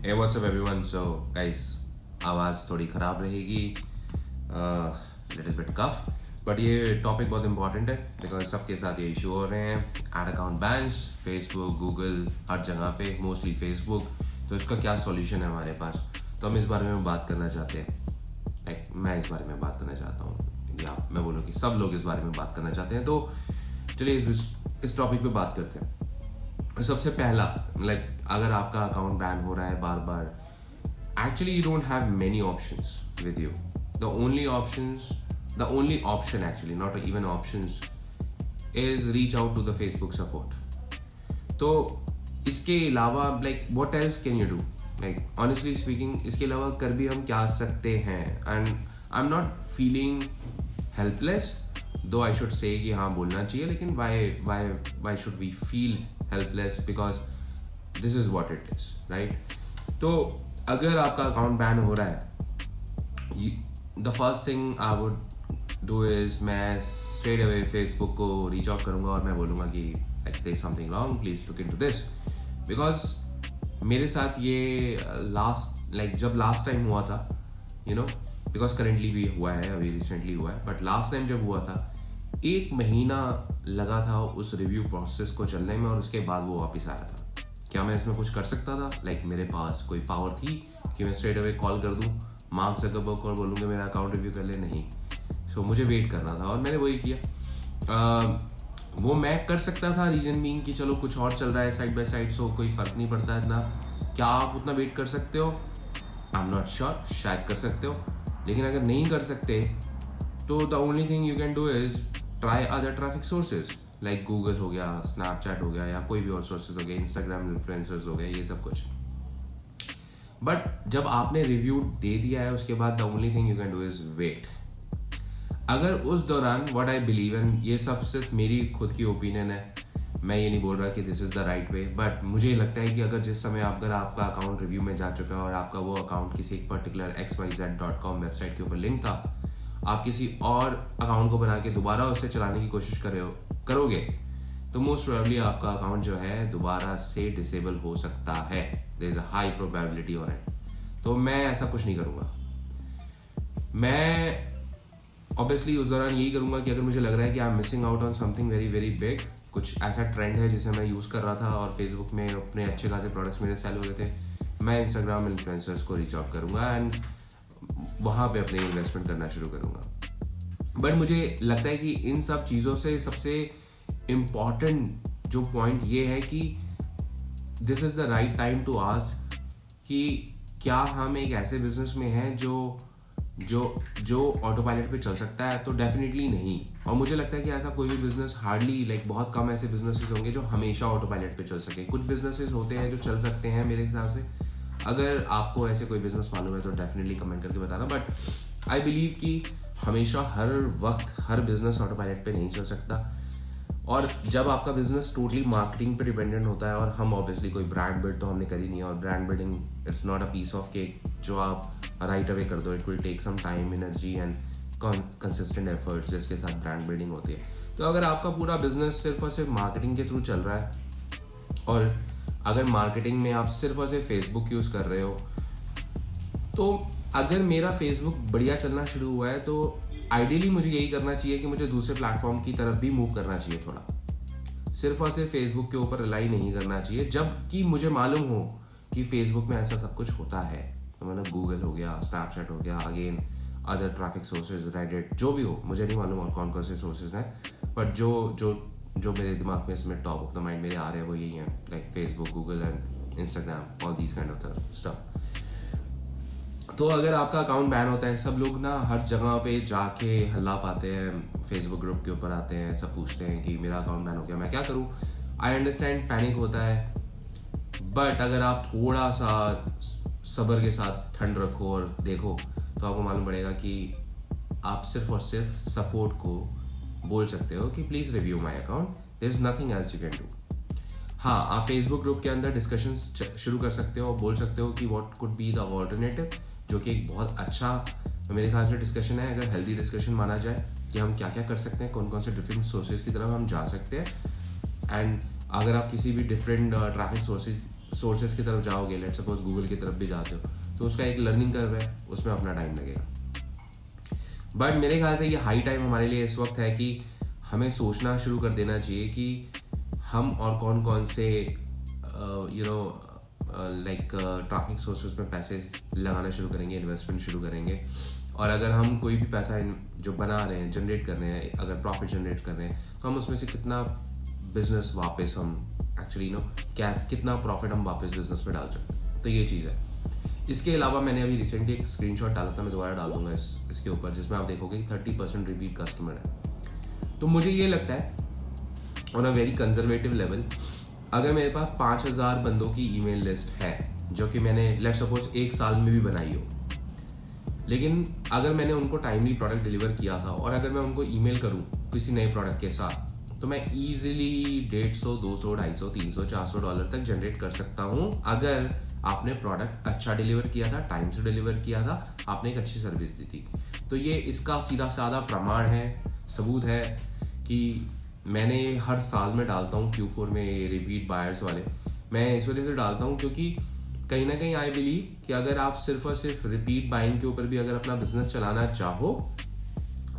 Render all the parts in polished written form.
Hey, what's up everyone? So guys, आवाज़ थोड़ी ख़राब रहेगी, लिटिल बिट कफ, बट ये टॉपिक बहुत इंपॉर्टेंट है बिकॉज सबके साथ ये इशू हो रहे हैं. Ad account bans, Facebook, Google, हर जगह पे, मोस्टली फेसबुक. तो इसका क्या सॉल्यूशन है हमारे पास? तो हम इस बारे में बात करना चाहते हैं. मैं इस बारे में बात करना चाहता हूँ, या मैं बोलूँ कि सब लोग इस बारे में बात करना चाहते हैं. तो चलिए इस टॉपिक पे बात करते हैं. सबसे पहला, अगर आपका अकाउंट बैन हो रहा है बार बार, actually you don't have many options with you. The only option actually, not even options, is reach out to the Facebook support. तो इसके अलावा what else can you do? Honestly speaking, इसके अलावा कर भी हम क्या सकते हैं? And I am not feeling helpless, though I should say कि हाँ बोलना चाहिए, लेकिन why should we feel helpless? Because this is what it is, right? तो अगर आपका अकाउंट बैन हो रहा है, the first thing I would do is, मैं स्ट्रेट अवे फेसबुक को रीच आउट करूंगा और मैं बोलूंगा कि there is something wrong, please look into this. Because मेरे साथ ये जब लास्ट टाइम हुआ था, बिकॉज करेंटली भी हुआ है, अभी रिसेंटली हुआ है, बट लास्ट टाइम जब हुआ था 1 महीना लगा था उस रिव्यू प्रोसेस को चलने में, और उसके बाद वो वापस आया था. क्या मैं इसमें कुछ कर सकता था? मेरे पास कोई पावर थी कि मैं स्ट्रेट अवे कॉल कर दूं मार्क ज़करबर्ग और बोलूँ कि मेरा अकाउंट रिव्यू कर ले? नहीं. सो मुझे वेट करना था और मैंने वही किया. वो मैं कर सकता था, रीजन बीइंग कि चलो कुछ और चल रहा है साइड बाय साइड, सो कोई फर्क नहीं पड़ता इतना. क्या आप उतना वेट कर सकते हो? आई एम नॉट श्योर, शायद कर सकते हो. लेकिन अगर नहीं कर सकते तो the only thing you can do is try other traffic sources, like Google हो गया, स्नैपचैट हो गया, या कोई भी और सोर्सेज हो गया, इंस्टाग्राम इन्फ्लुएंसर्स हो गए, ये सब कुछ. बट जब आपने रिव्यू दे दिया है, उसके बाद the only thing you can do is wait. अगर उस दौरान, व्हाट आई बिलीव इन, ये सब सिर्फ मेरी खुद की ओपिनियन है, मैं ये नहीं बोल रहा कि this is the right way, but मुझे लगता है कि अगर जिस समय अगर आपका अकाउंट रिव्यू में जा चुका है और आपका वो अकाउंट किसी एक पर्टिकुलर xyz.com वेबसाइट के ऊपर लिंक था, आप किसी और अकाउंट को बना के दोबारा उसे चलाने की कोशिश करोगे, तो मोस्ट प्रोबेबली आपका अकाउंट जो है दोबारा से डिसेबल हो सकता है. There is a high probability on it. तो मैं ऐसा कुछ नहीं करूँगा. मैं ऑब्वियसली उस दौरान यही करूँगा कि अगर मुझे लग रहा है कि I am missing out on something very very big, कुछ ऐसा ट्रेंड है जिसे मैं यूज़ कर रहा था और फेसबुक में अपने अच्छे खासे प्रोडक्ट्स मेरे सेल हो रहे थे, मैं इंस्टाग्राम इन्फ्लुएंसर्स को रीच आउट करूँगा एंड वहाँ पे अपने इन्वेस्टमेंट करना शुरू करूँगा. बट मुझे लगता है कि इन सब चीज़ों से सबसे इम्पॉर्टेंट जो पॉइंट ये है कि this is the right time to ask कि क्या हम एक ऐसे बिजनेस में हैं जो ऑटो पायलट पे चल सकता है? तो डेफिनेटली नहीं. और मुझे लगता है कि ऐसा कोई भी बिजनेस, हार्डली बहुत कम ऐसे बिजनेसेस होंगे जो हमेशा ऑटो पायलट पे चल सके. कुछ बिजनेसेस होते हैं जो चल सकते हैं मेरे हिसाब से. अगर आपको ऐसे कोई बिजनेस मालूम है तो डेफिनेटली कमेंट करके बताना. बट आई बिलीव कि हमेशा हर वक्त हर बिजनेस ऑटो पायलट पे नहीं चल सकता. और जब आपका बिजनेस टोटली मार्केटिंग पे डिपेंडेंट होता है, और हम ऑब्वियसली कोई ब्रांड बिल्ड तो हमने करी नहीं है, और brand building it's not a piece of cake जो आप राइट अवे कर दो. It will take some time, energy and consistent efforts जिसके साथ ब्रांड बिल्डिंग होती है. तो अगर आपका पूरा बिजनेस सिर्फ और सिर्फ मार्केटिंग के थ्रू चल रहा है, और अगर मार्केटिंग में आप सिर्फ और सिर्फ फेसबुक यूज़ कर रहे हो, तो अगर मेरा फेसबुक बढ़िया चलना शुरू हुआ है तो आइडियली मुझे यही करना चाहिए कि मुझे दूसरे प्लेटफॉर्म की तरफ भी मूव करना चाहिए थोड़ा. सिर्फ और सिर्फ फेसबुक के ऊपर रिलाई नहीं करना चाहिए. जबकि मुझे मालूम हो कि फेसबुक में ऐसा सब कुछ होता है, तो मतलब गूगल हो गया, स्नैपचैट हो गया, again other traffic sources, Reddit, जो भी हो, मुझे नहीं मालूम और कौन कौन से सोर्सेज हैं, बट जो मेरे दिमाग में इसमें टॉप ऑफ द माइंड मेरे आ रहे हैं वो यही हैं, like Facebook, Google and Instagram, all these kind of stuff. तो अगर आपका अकाउंट बैन होता है, सब लोग ना हर जगह पे जाके हल्ला पाते हैं, फेसबुक ग्रुप के ऊपर आते हैं, सब पूछते हैं कि मेरा अकाउंट बैन हो गया, मैं क्या करूं? आई अंडरस्टैंड, पैनिक होता है, बट अगर आप थोड़ा सा सब्र के साथ ठंड रखो और देखो, तो आपको मालूम पड़ेगा कि आप सिर्फ और सिर्फ सपोर्ट को बोल सकते हो कि please review my account. There is nothing else you can do. हाँ, आप फेसबुक ग्रुप के अंदर डिस्कशंस शुरू कर सकते हो और बोल सकते हो कि what could be the alternative, जो कि एक बहुत अच्छा मेरे ख्याल से डिस्कशन है, अगर हेल्दी डिस्कशन माना जाए कि हम क्या क्या कर सकते हैं, कौन कौन से डिफरेंट सोर्सेज की तरफ हम जा सकते हैं. एंड अगर आप किसी भी डिफरेंट ट्रैफिक सोर्सेज की तरफ जाओगे, लेट्स सपोज गूगल की तरफ भी जाते हो, तो उसका एक लर्निंग कर्व है, उसमें अपना टाइम लगेगा। बट मेरे ख्याल से ये हाई टाइम हमारे लिए इस वक्त है कि हमें सोचना शुरू कर देना चाहिए कि हम और कौन कौन से लाइक ट्रैफिक सोर्सेज में पैसे लगाना शुरू करेंगे, इन्वेस्टमेंट शुरू करेंगे। और अगर हम कोई भी पैसा जो बना रहे हैं, जनरेट कर रहे हैं, अगर प्रॉफिट जनरेट कर रहे हैं, तो हम उसमें से कितना बिजनेस वापस हम एक्चुअली कितना प्रॉफिट हम वापस बिजनेस में डाल सकते हैं। तो ये चीज़ है। इसके अलावा मैंने अभी रिसेंटली एक स्क्रीनशॉट डाला था, मैं दोबारा डाल दूंगा इसके ऊपर, जिसमें आप देखोगे कि 30% रिपीट कस्टमर है। तो मुझे ये लगता है on a very conservative level, अगर मेरे पास 5000 बंदों की ईमेल लिस्ट है जो कि मैंने लेट्स सपोज 1 साल में भी बनाई हो, लेकिन अगर मैंने उनको टाइमली प्रोडक्ट डिलीवर किया था और अगर मैं उनको ईमेल करूं किसी नए प्रोडक्ट के साथ, तो मैं इजीली 150, 200, 250, 300, $400 तक जनरेट कर सकता हूं अगर आपने प्रोडक्ट अच्छा डिलीवर किया था, टाइम से डिलीवर किया था, आपने एक अच्छी सर्विस दी थी। तो ये इसका सीधा साधा प्रमाण है, सबूत है कि मैंने हर साल में डालता हूँ Q4 में रिपीट बायर्स वाले। मैं इस वजह से डालता हूँ क्योंकि कहीं ना कहीं आई बिलीव कि अगर आप सिर्फ और सिर्फ रिपीट बाइंग के ऊपर भी अगर अपना बिजनेस चलाना चाहो,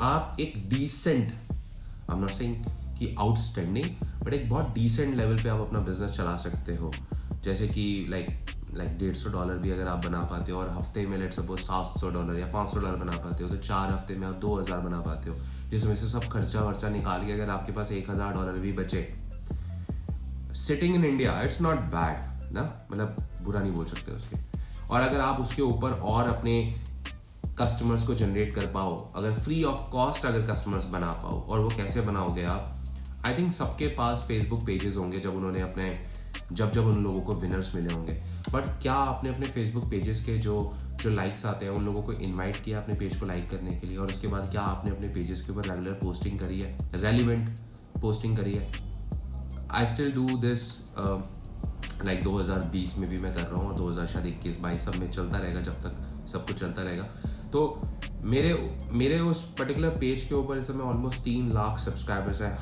आप एक decent, I am not saying कि आउटस्टैंडिंग, बट एक बहुत डिसेंट लेवल पे आप अपना बिजनेस चला सकते हो। जैसे कि लाइक $150 भी अगर आप बना पाते हो और हफ्ते में लेट्स सपोज $700 या $500 बना पाते हो, तो 4 हफ्ते में आप 2000 बना पाते हो, जिसमें से सब खर्चा वर्चा निकाल के अगर आपके पास $1000 भी बचे, sitting in India, it's not bad ना, मतलब बुरा नहीं बोल सकते उसके। और अगर आप उसके ऊपर और अपने कस्टमर्स को जनरेट कर पाओ, अगर फ्री ऑफ कॉस्ट अगर कस्टमर्स बना पाओ, और वो कैसे बनाओगे आप, आई थिंक सबके पास फेसबुक पेजेस होंगे जब उन्होंने अपने जब उन लोगों को विनर्स मिले होंगे। बट क्या आपने अपने फेसबुक पेजेस के जो लाइक्स आते हैं उन लोगों को इनवाइट किया अपने पेज को लाइक करने के लिए, और उसके बाद क्या आपने अपने पेजेस के ऊपर रेगुलर पोस्टिंग करी है, रेलिवेंट पोस्टिंग करी है? I still do this, like 2020 में भी मैं कर रहा हूँ और 2021-22 सब में चलता रहेगा, जब तक सब कुछ चलता रहेगा। तो मेरे उस पर्टिकुलर पेज के ऊपर इस समय ऑलमोस्ट 3 लाख सब्सक्राइबर्स हैं,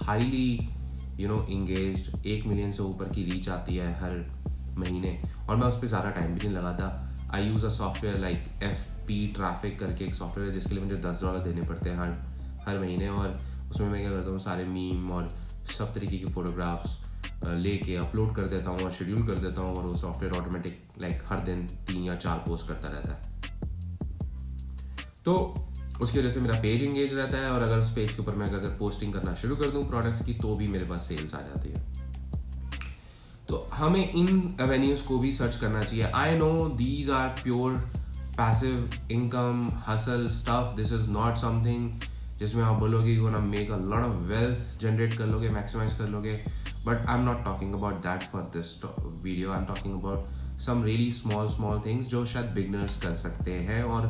हाईली इंगेज्ड, 1 मिलियन से ऊपर की रीच आती है हर महीने, और मैं उस पर ज़्यादा टाइम भी नहीं लगाता। I use a software like FP traffic करके एक सॉफ्टवेयर है, जिसके लिए मुझे $10 देने पड़ते हैं हर महीने, और उसमें मैं क्या करता हूँ, सारे मीम और सब तरीके की फोटोग्राफ्स लेके अपलोड कर देता हूँ और शेड्यूल कर देता हूँ, और वो सॉफ्टवेयर ऑटोमेटिक लाइक हर दिन 3 या 4 पोस्ट करता रहता है। तो उसकी वजह से मेरा पेज इंगेज रहता है, और अगर उस पेज के ऊपर मैं अगर पोस्टिंग करना शुरू कर दूं प्रोडक्ट्स की, तो भी मेरे पास सेल्स आ जाती है। तो हमें इन एवेन्यूज को भी सर्च करना चाहिए। I know these are pure passive income hustle stuff, this is not something जिसमें आप बोलोगे you gonna make a lot of wealth generate कर लोगे, मैक्सिमाइज कर लोगे, but I am not talking about that for this video. I am talking about some really small things जो शायद beginners कर सकते हैं। और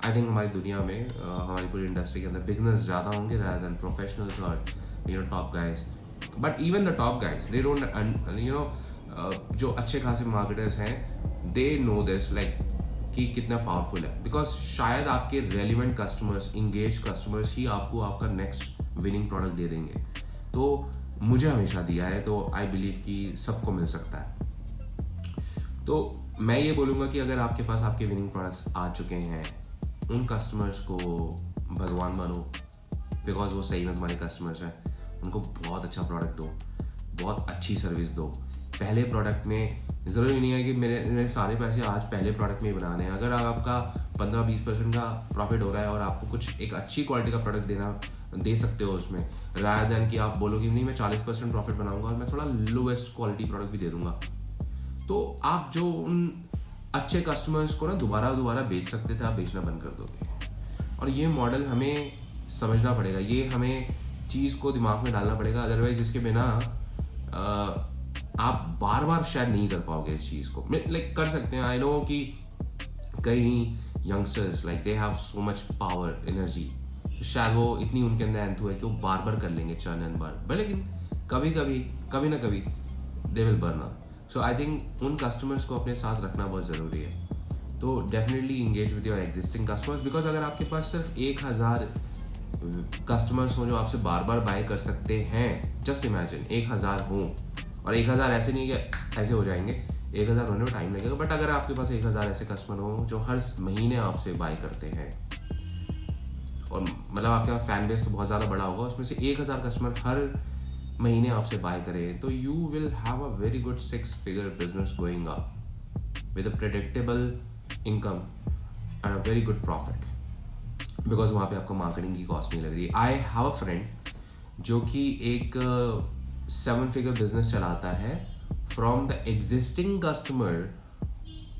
आई थिंक हमारी दुनिया में हमारी पूरी इंडस्ट्री के अंदर बिगनर्स ज़्यादा होंगे rather than प्रोफेशनल्स और top guys. But even the top guys they don't जो अच्छे खासे मार्केटर्स हैं, दे नो दिस लाइक कि कितना पावरफुल है, बिकॉज शायद आपके रेलिवेंट कस्टमर्स, इंगेज कस्टमर्स ही आपको आपका नेक्स्ट विनिंग प्रोडक्ट दे देंगे। तो मुझे हमेशा दिया है, तो आई बिलीव कि सबको मिल सकता है। तो मैं ये बोलूँगा कि अगर आपके पास आपके विनिंग प्रोडक्ट्स आ चुके हैं, उन कस्टमर्स को भगवान मानो, बिकॉज वो सही में तुम्हारे कस्टमर्स हैं। उनको बहुत अच्छा प्रोडक्ट दो, बहुत अच्छी सर्विस दो। पहले प्रोडक्ट में ज़रूरी नहीं है कि मेरे सारे पैसे आज पहले प्रोडक्ट में ही बनाने हैं। अगर आपका 15-20% का प्रॉफिट हो रहा है और आपको कुछ एक अच्छी क्वालिटी का प्रोडक्ट दे सकते हो उसमें, रादर देन कि आप बोलोगे नहीं मैं 40% प्रॉफिट बनाऊंगा और मैं थोड़ा लोवेस्ट क्वालिटी प्रोडक्ट भी दे दूंगा, तो आप जो उन अच्छे कस्टमर्स को ना दोबारा बेच सकते थे, आप बेचना बंद कर दोगे। और ये मॉडल हमें समझना पड़ेगा, ये हमें चीज़ को दिमाग में डालना पड़ेगा, अदरवाइज इसके बिना आप बार शायद नहीं कर पाओगे इस चीज़ को। लाइक कर सकते हैं, आई नो कि कई youngsters like they have so much power, energy, शायद वो इतनी उनके अंदर एंथू है कि वो बार कर लेंगे चर्न एंड बर्न, लेकिन कभी ना कभी they will burn out. So I think उन कस्टमर्स को अपने साथ रखना बहुत ज़रूरी है। तो definitely engage with your existing customers, because अगर आपके पास सिर्फ 1000 कस्टमर्स हों जो आपसे बार बाय कर सकते हैं, जस्ट इमेजिन 1000 हों और 1000 ऐसे नहीं कि ऐसे हो जाएंगे, 1000 होने में टाइम लगेगा, बट अगर आपके पास 1000 ऐसे कस्टमर हो जो हर महीने आपसे बाय करते हैं, और मतलब आपका फैन बेस तो बहुत ज़्यादा बड़ा होगा, उसमें से 1000 कस्टमर हर महीने आपसे बाय करें, तो you will have a very good 6 figure business going up with a predictable income and a very good profit, because वहाँ पे आपको मार्केटिंग की कॉस्ट नहीं लग रही। आई हैव अ फ्रेंड जो कि एक 7 फिगर बिजनेस चलाता है from the existing customer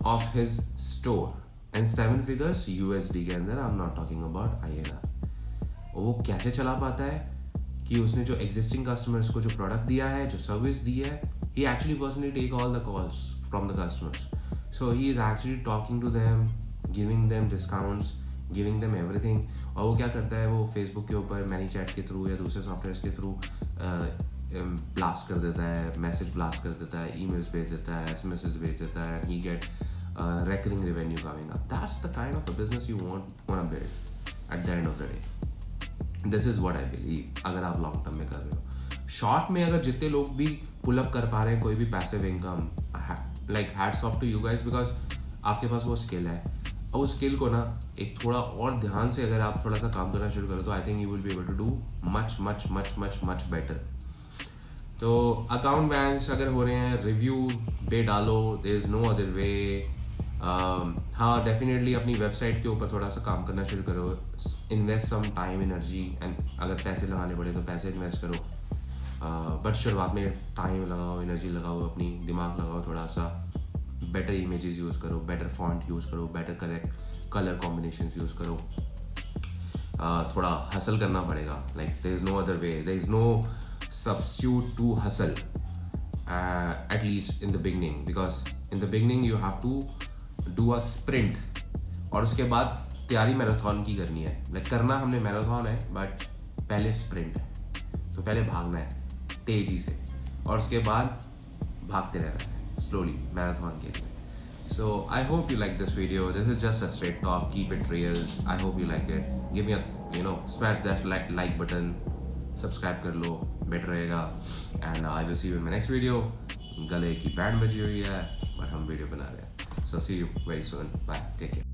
of his store, and 7 figures USD के अंदर, आई am not talking about INR। वो कैसे चला पाता है कि उसने जो एग्जिस्टिंग कस्टमर्स को जो प्रोडक्ट दिया है, जो सर्विस दी है, he actually personally take all the calls from the customers, so he is actually talking to them, giving them discounts, giving them everything. और वो क्या करता है, वो फेसबुक के ऊपर मैनीचैट के थ्रू या दूसरे सॉफ्टवेयर के थ्रू ब्लास्ट कर देता है, मैसेज ब्लास्ट कर देता है, ईमेल्स भेज देता है, SMSs भेज देता है, ही gate recurring revenue coming up. That's the kind of a business you want to build at the end of the day. This is what I believe, अगर आप लॉन्ग टर्म में कर रहे हो। शॉर्ट में अगर जितने लोग भी पुल अप कर पा रहे हैं कोई भी passive income, like hats off to you guys, because आपके पास वो स्किल है, और उस स्किल को ना एक थोड़ा और ध्यान से अगर आप थोड़ा सा काम करना शुरू करो, तो I think you will be able to do much much much much much better. तो अकाउंट बैंक्स अगर हो रहे हैं, रिव्यू पे डालो, there is no other way. हाँ, डेफिनेटली अपनी वेबसाइट के ऊपर थोड़ा सा काम करना शुरू करो, invest some time energy, and अगर पैसे लगाने पड़े तो पैसे इन्वेस्ट करो, बट शुरुआत में टाइम लगाओ, एनर्जी लगाओ, अपनी दिमाग लगाओ, थोड़ा सा बेटर इमेजेस यूज़ करो, बेटर फॉन्ट यूज़ करो, better correct colour combinations use करो, थोड़ा हसल करना पड़ेगा, like there is no other way, there is no substitute to hustle, at least in the beginning, because in the beginning you have to do a sprint, और उसके बाद तैयारी marathon की करनी है, लाइक करना हमने मैराथन है, बट पहले स्प्रिंट है, तो पहले भागना है तेजी से, और उसके बाद भागते रहना है स्लोली मैराथन के लिए। So I hope you like this video. This is just a straight talk. Keep it real. I hope you like it. Give me a smash that like button. Subscribe कर लो, better रहेगा। And I will see you in my next video. गले की band बजी हुई है, but हम video बना रहे हैं। So see you very soon. Bye. Take care.